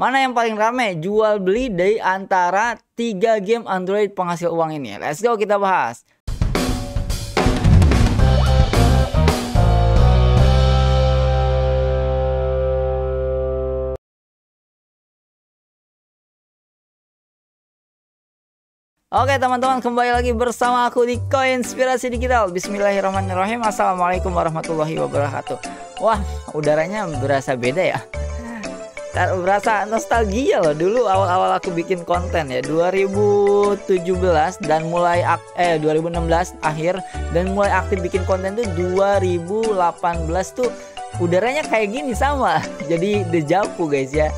Mana yang paling rame jual beli dari antara 3 game Android penghasil uang ini? Let's go, kita bahas. Oke teman-teman, kembali lagi bersama aku di Koinspirasi Digital. Bismillahirrahmanirrahim. Assalamualaikum warahmatullahi wabarakatuh. Wah, udaranya berasa beda ya. Berasa nostalgia loh. Dulu awal-awal aku bikin konten ya 2017 dan mulai 2016 akhir dan mulai aktif bikin konten tuh 2018 tuh udaranya kayak gini sama. Jadi dejavu guys ya.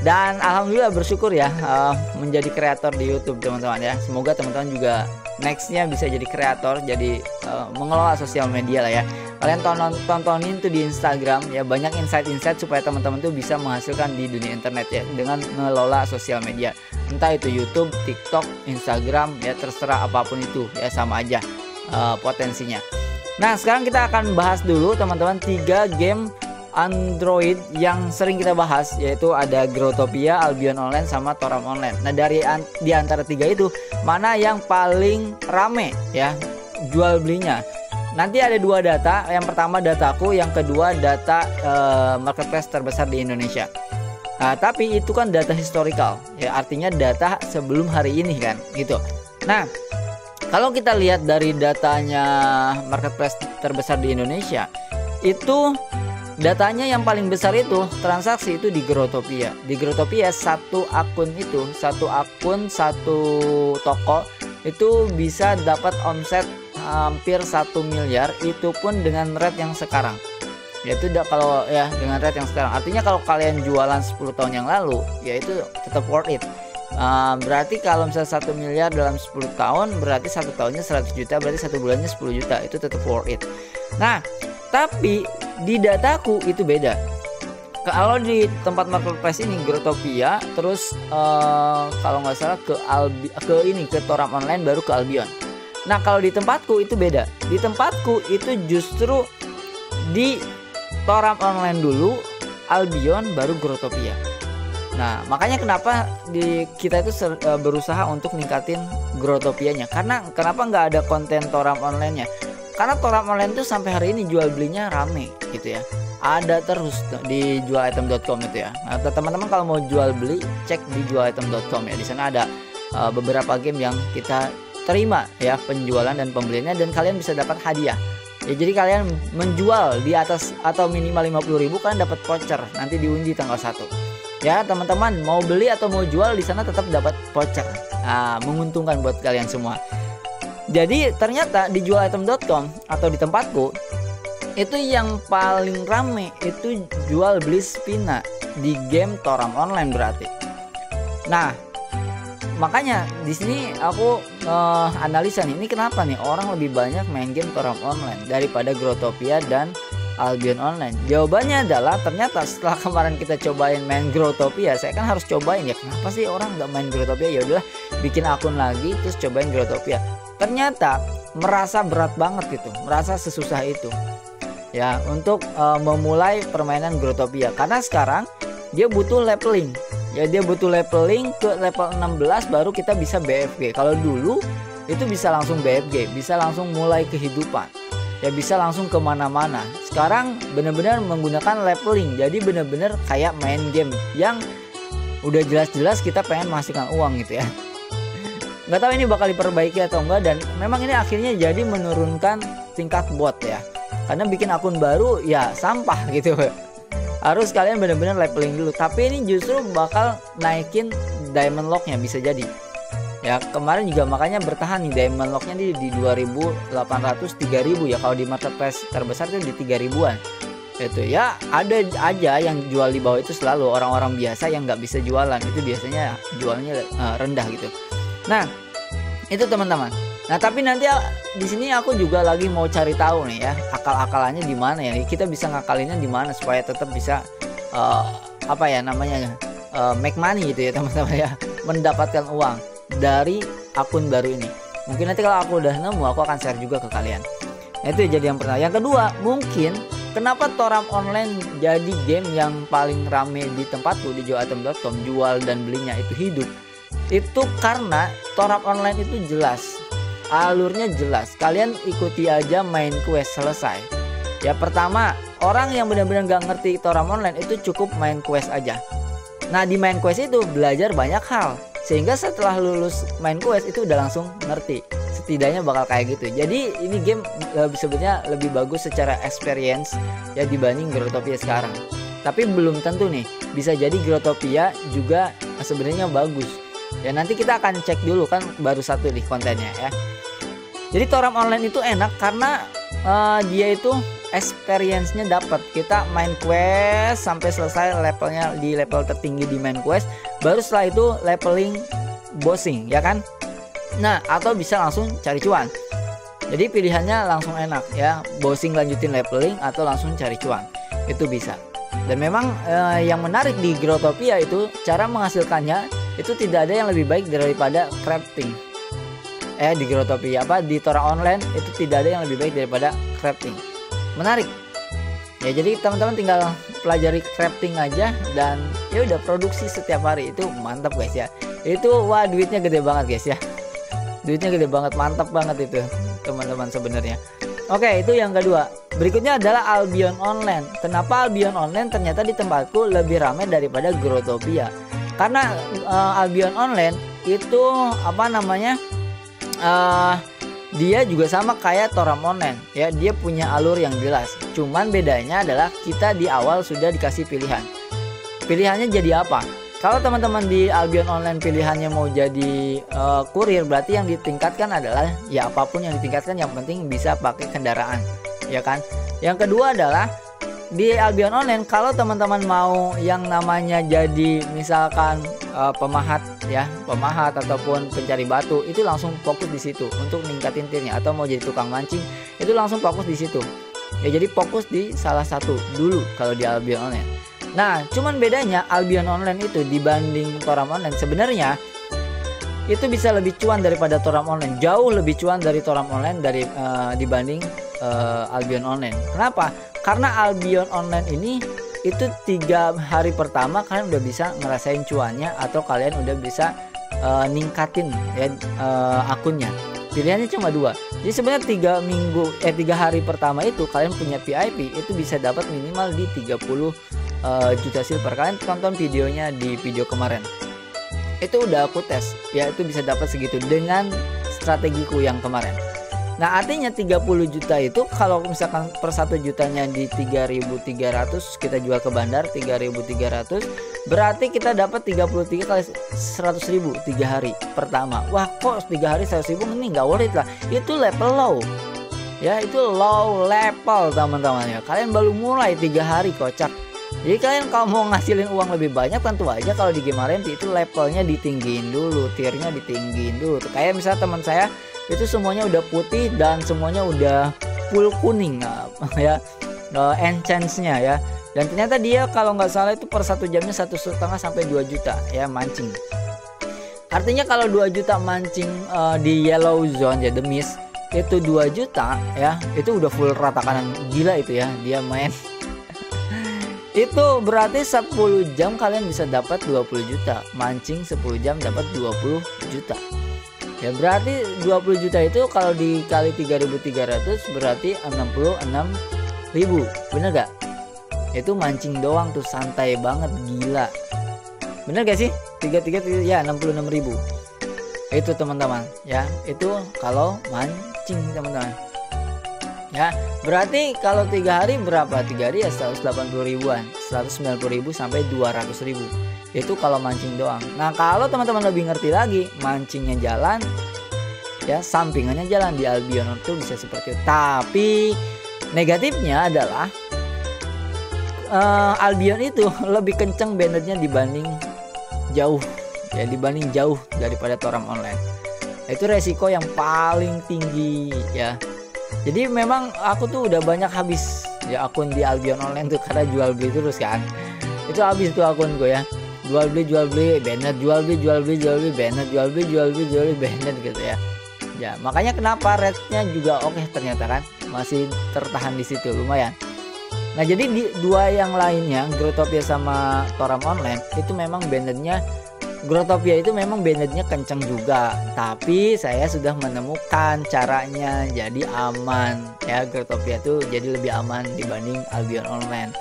Dan alhamdulillah bersyukur ya menjadi kreator di YouTube teman-teman ya. Semoga teman-teman juga nextnya bisa jadi kreator, jadi mengelola sosial media lah ya. Kalian tontonin tuh di Instagram ya, banyak insight-insight supaya teman-teman tuh bisa menghasilkan di dunia internet ya dengan mengelola sosial media. Entah itu YouTube, TikTok, Instagram ya, terserah apapun itu ya, sama aja potensinya. Nah sekarang kita akan bahas dulu teman-teman 3 game Android yang sering kita bahas, yaitu ada Growtopia, Albion Online, sama Toram Online. Nah di antara 3 itu mana yang paling rame ya jual belinya? Nanti ada 2 data, yang pertama dataku, yang kedua data marketplace terbesar di Indonesia. Tapi itu kan data historical ya, artinya data sebelum hari ini kan gitu. Nah kalau kita lihat dari datanya marketplace terbesar di Indonesia, itu datanya yang paling besar itu transaksi itu di Growtopia. Di Growtopia satu akun satu toko itu bisa dapat omset hampir 1 miliar, itu pun dengan rate yang sekarang. Yaitu kalau ya dengan rate yang sekarang. Artinya kalau kalian jualan 10 tahun yang lalu ya itu tetap worth it. Berarti kalau misalnya 1 miliar dalam 10 tahun berarti 1 tahunnya 100 juta, berarti 1 bulannya 10 juta, itu tetap worth it. Nah tapi di dataku itu beda. Kalau di tempat marketplace ini Growtopia, terus kalau nggak salah ke Toram Online, baru ke Albion. Nah kalau di tempatku itu beda. Di tempatku itu justru di Toram Online dulu, Albion, baru Growtopia. Nah makanya kenapa kita itu berusaha untuk ningkatin Growtopianya. Karena kenapa nggak ada konten Toram Online-nya? Karena Toram Online tuh sampai hari ini jual belinya rame gitu ya. Ada terus di jualitem.com itu ya. Nah, teman-teman kalau mau jual beli cek di jualitem.com ya. Di sana ada beberapa game yang kita terima ya penjualan dan pembeliannya, dan kalian bisa dapat hadiah. Ya jadi kalian menjual di atas atau minimal 50.000 kalian dapat voucher nanti diundi tanggal 1. Ya teman-teman mau beli atau mau jual di sana tetap dapat voucher. Nah, menguntungkan buat kalian semua. Jadi ternyata di jualitem.com atau di tempatku itu yang paling rame itu jual beli Spina di game Toram Online berarti. Nah makanya di sini aku analisa nih, ini kenapa nih orang lebih banyak main game Toram Online daripada Growtopia dan Albion Online. Jawabannya adalah ternyata setelah kemarin kita cobain main Growtopia, saya kan harus cobain ya, kenapa sih orang nggak main Growtopia? Ya udahlah bikin akun lagi terus cobain Growtopia. Ternyata merasa berat banget gitu, merasa sesusah itu ya untuk memulai permainan Growtopia, karena sekarang dia butuh leveling ya, dia butuh leveling ke level 16 baru kita bisa BFG. Kalau dulu itu bisa langsung BFG, bisa langsung mulai kehidupan ya, bisa langsung kemana-mana. Sekarang benar-benar menggunakan leveling, jadi benar-benar kayak main game yang udah jelas-jelas kita pengen menghasilkan uang gitu ya. Nggak tahu ini bakal diperbaiki atau enggak, dan memang ini akhirnya jadi menurunkan tingkat bot ya, karena bikin akun baru ya sampah gitu. Harus kalian benar-benar leveling dulu. Tapi ini justru bakal naikin diamond locknya, bisa jadi ya. Kemarin juga makanya bertahan nih diamond locknya di 2.800 3.000 ya. Kalau di marketplace terbesar itu di 3.000-an itu ya. Ada aja yang jual di bawah itu selalu orang-orang biasa yang nggak bisa jualan, itu biasanya jualnya rendah gitu. Nah itu teman-teman. Nah tapi nanti di sini aku juga lagi mau cari tahu nih ya, akal-akalannya di mana ya. Kita bisa ngakalinnya di mana supaya tetap bisa apa ya namanya make money gitu ya teman-teman ya, mendapatkan uang dari akun baru ini. Mungkin nanti kalau aku udah nemu aku akan share juga ke kalian. Nah itu jadi yang pertama. Yang kedua, mungkin kenapa Toram Online jadi game yang paling rame di tempatku di joatem.com, jual dan belinya itu hidup? Itu karena Toram Online itu jelas, alurnya jelas. Kalian ikuti aja main quest selesai. Ya pertama, orang yang benar-benar gak ngerti Toram Online itu cukup main quest aja. Nah di main quest itu belajar banyak hal, sehingga setelah lulus main quest itu udah langsung ngerti. Setidaknya bakal kayak gitu. Jadi ini game sebenarnya lebih bagus secara experience ya dibanding Growtopia sekarang. Tapi belum tentu nih, bisa jadi Growtopia juga sebenarnya bagus. Ya nanti kita akan cek dulu, kan baru satu nih kontennya ya. Jadi Toram Online itu enak karena dia itu experience-nya dapat. Kita main quest sampai selesai levelnya di level tertinggi di main quest, baru setelah itu leveling bossing ya kan. Nah atau bisa langsung cari cuan. Jadi pilihannya langsung enak ya, bossing lanjutin leveling atau langsung cari cuan, itu bisa. Dan memang yang menarik di Growtopia itu cara menghasilkannya itu tidak ada yang lebih baik daripada crafting. Di Growtopia di Toram Online itu tidak ada yang lebih baik daripada crafting. Menarik ya, jadi teman-teman tinggal pelajari crafting aja dan ya udah produksi setiap hari. Itu mantap guys ya. Itu wah duitnya gede banget guys ya. Duitnya gede banget, mantap banget itu teman-teman sebenarnya. Oke, itu yang kedua. Berikutnya adalah Albion Online. Kenapa Albion Online ternyata di tempatku lebih ramai daripada Growtopia? Karena Albion Online itu apa namanya? Dia juga sama kayak Toram Online ya, dia punya alur yang jelas. Cuman bedanya adalah kita di awal sudah dikasih pilihan. Pilihannya jadi apa? Kalau teman-teman di Albion Online pilihannya mau jadi kurir, berarti yang ditingkatkan adalah ya apapun yang ditingkatkan yang penting bisa pakai kendaraan ya kan. Yang kedua adalah di Albion Online kalau teman-teman mau yang namanya jadi misalkan pemahat ya, pemahat ataupun pencari batu, itu langsung fokus di situ untuk ningkatin tirnya. Atau mau jadi tukang mancing, itu langsung fokus di situ ya. Jadi fokus di salah satu dulu kalau di Albion Online. Nah cuman bedanya Albion Online itu dibanding Toram Online sebenarnya itu bisa lebih cuan daripada Toram Online, jauh lebih cuan dari Toram Online dibanding Albion Online. Kenapa? Karena Albion Online ini itu 3 hari pertama kalian udah bisa ngerasain cuannya, atau kalian udah bisa ningkatin ya akunnya. Pilihannya cuma 2. Jadi sebenarnya 3 hari pertama itu kalian punya VIP itu bisa dapat minimal di 30 juta silver. Kalian tonton videonya di video kemarin, itu udah aku tes ya, itu bisa dapat segitu dengan strategiku yang kemarin. Nah artinya 30 juta itu kalau misalkan per 1 jutanya di 3.300 kita jual ke bandar 3.300, berarti kita dapat 33 kali 100.000 3 hari pertama. Wah kok 3 hari 100.000 ini nggak worth it lah. Itu level low ya, itu low level teman-teman ya. Kalian baru mulai 3 hari kocak. Jadi kalian kalau mau ngasilin uang lebih banyak, tentu aja kalau di game RMT itu levelnya ditinggiin dulu, tiernya ditinggiin dulu. Kayak misalnya teman saya itu semuanya udah putih dan semuanya udah full kuning ya, enchantnya ya. Dan ternyata dia kalau nggak salah itu per 1 jamnya 1,5 sampai 2 juta ya mancing. Artinya kalau 2 juta mancing di yellow zone ya, the mist itu 2 juta ya, itu udah full rata kanan. Gila itu ya dia main. Itu berarti 10 jam kalian bisa dapat 20 juta. Mancing 10 jam dapat 20 juta. Ya berarti 20 juta itu kalau dikali 3.300 berarti 66.000. Bener gak? Itu mancing doang tuh, santai banget, gila. Bener gak sih? 33 ya 66.000. Itu teman-teman ya. Itu kalau mancing teman-teman. Ya, berarti kalau 3 hari berapa? 3 hari ya 180 ribuan, 190 ribu sampai 200 ribu. Itu kalau mancing doang. Nah, kalau teman-teman lebih ngerti lagi, mancingnya jalan, ya sampingannya jalan di Albion itu bisa seperti itu. Tapi negatifnya adalah Albion itu lebih kenceng banditnya dibanding jauh, ya dibanding jauh daripada Toram Online. Itu resiko yang paling tinggi ya. Jadi memang aku tuh udah banyak habis ya akun di Albion Online tuh karena jual beli terus kan. Itu habis tuh akun gue ya. Jual beli banned, jual beli banned, jual beli banned gitu ya. Ya, makanya kenapa rate-nya juga oke ternyata kan. Masih tertahan di situ lumayan. Nah jadi di dua yang lainnya, Growtopia sama Toram Online itu memang bandednya, Growtopia itu memang bandednya kenceng juga, tapi saya sudah menemukan caranya jadi aman ya. Growtopia itu jadi lebih aman dibanding Albion Online.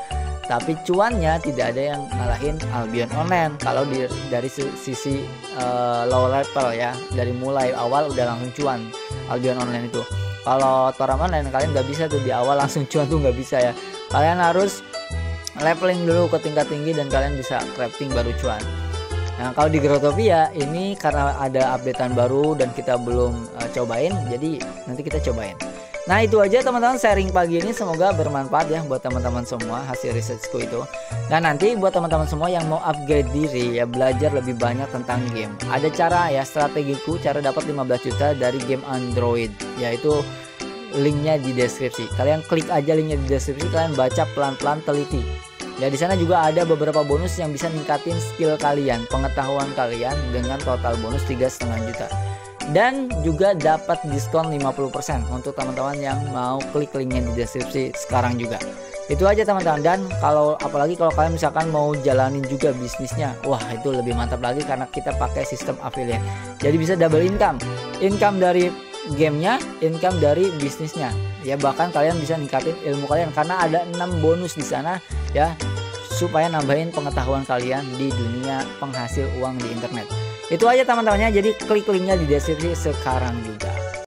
Tapi cuannya tidak ada yang ngalahin Albion Online kalau dari sisi low level ya, dari mulai awal udah langsung cuan Albion Online itu. Kalau Toram Online kalian nggak bisa tuh di awal langsung cuan tuh, nggak bisa ya. Kalian harus leveling dulu ke tingkat tinggi dan kalian bisa crafting baru cuan. Nah kalau di Growtopia ini karena ada updatean baru dan kita belum cobain, jadi nanti kita cobain. Nah itu aja teman-teman sharing pagi ini, semoga bermanfaat ya buat teman-teman semua hasil risetku itu. Dan nanti buat teman-teman semua yang mau upgrade diri ya, belajar lebih banyak tentang game, ada cara ya, strategiku cara dapat 15 juta dari game Android, yaitu linknya di deskripsi. Kalian klik aja linknya di deskripsi, kalian baca pelan-pelan teliti. Ya di sana juga ada beberapa bonus yang bisa ningkatin skill kalian, pengetahuan kalian dengan total bonus 3,5 juta. Dan juga dapat diskon 50% untuk teman-teman yang mau klik linknya di deskripsi sekarang juga. Itu aja teman-teman. Dan apalagi kalau kalian misalkan mau jalanin juga bisnisnya, wah itu lebih mantap lagi karena kita pakai sistem affiliate. Jadi bisa double income dari gamenya, income dari bisnisnya. Ya bahkan kalian bisa ningkatin ilmu kalian karena ada 6 bonus di sana ya, supaya nambahin pengetahuan kalian di dunia penghasil uang di internet. Itu aja teman-temannya, jadi klik linknya di deskripsi sekarang juga.